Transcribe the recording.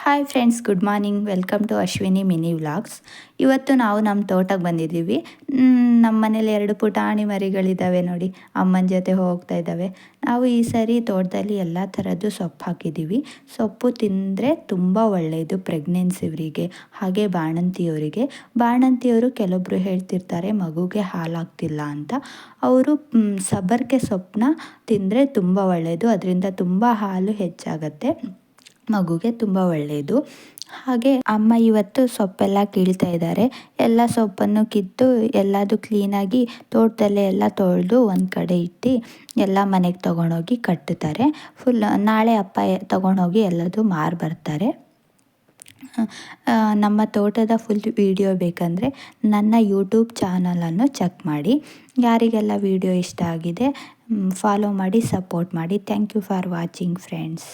Hi friends, good morning. Welcome to Ashwini mini vlogs. ಇವತ್ತು ನಾವು ನಮ್ಮ ತೋಟಕ್ಕೆ ಬಂದಿದ್ದೀವಿ. ನಮ್ಮ ಮನೇಲಿ 2 ಪುಟಾಣಿ ಮರಿಗಳಿದ್ದಾವೆ ನೋಡಿ, ಅಮ್ಮನ ಜೊತೆ ಹೋಗ್ತಾ ಇದ್ದಾವೆ. ನಾವು ಈ ಸರಿ ತೋಟದಲ್ಲಿ ಎಲ್ಲ ಥರದ್ದು ಸೊಪ್ಪು ಹಾಕಿದ್ದೀವಿ. ಸೊಪ್ಪು ತಿಂದರೆ ತುಂಬ ಒಳ್ಳೆಯದು ಪ್ರೆಗ್ನೆನ್ಸಿಯವರಿಗೆ, ಹಾಗೆ ಬಾಣಂತಿಯವರು ಕೆಲವೊಬ್ಬರು ಹೇಳ್ತಿರ್ತಾರೆ ಮಗುಗೆ ಹಾಲಾಗ್ತಿಲ್ಲ ಅಂತ. ಅವರು ಸಬ್ಬರಿಗೆ ಸೊಪ್ಪನ್ನ ತಿಂದರೆ ತುಂಬ ಒಳ್ಳೆಯದು, ಅದರಿಂದ ತುಂಬ ಹಾಲು ಹೆಚ್ಚಾಗತ್ತೆ, ಮಗುಗೆ ತುಂಬ ಒಳ್ಳೆಯದು. ಹಾಗೆ ಅಮ್ಮ ಇವತ್ತು ಸೊಪ್ಪೆಲ್ಲ ಕೀಳ್ತಾ ಇದ್ದಾರೆ. ಎಲ್ಲ ಸೊಪ್ಪನ್ನು ಕಿತ್ತು ಎಲ್ಲದು ಕ್ಲೀನಾಗಿ ತೋಟದಲ್ಲೇ ಎಲ್ಲ ತೊಳೆದು ಒಂದು ಕಡೆ ಇಟ್ಟು ಎಲ್ಲ ಮನೆಗೆ ತೊಗೊಂಡೋಗಿ ಕಟ್ಟುತ್ತಾರೆ. ನಾಳೆ ಅಪ್ಪ ತೊಗೊಂಡೋಗಿ ಎಲ್ಲದು ಮಾರಿ ಬರ್ತಾರೆ. ನಮ್ಮ ತೋಟದ ಫುಲ್ ವಿಡಿಯೋ ಬೇಕಂದರೆ ನನ್ನ ಯೂಟ್ಯೂಬ್ ಚಾನಲನ್ನು ಚೆಕ್ ಮಾಡಿ. ಯಾರಿಗೆಲ್ಲ ವಿಡಿಯೋ ಇಷ್ಟ ಆಗಿದೆ ಫಾಲೋ ಮಾಡಿ, ಸಪೋರ್ಟ್ ಮಾಡಿ. Thank you for watching friends.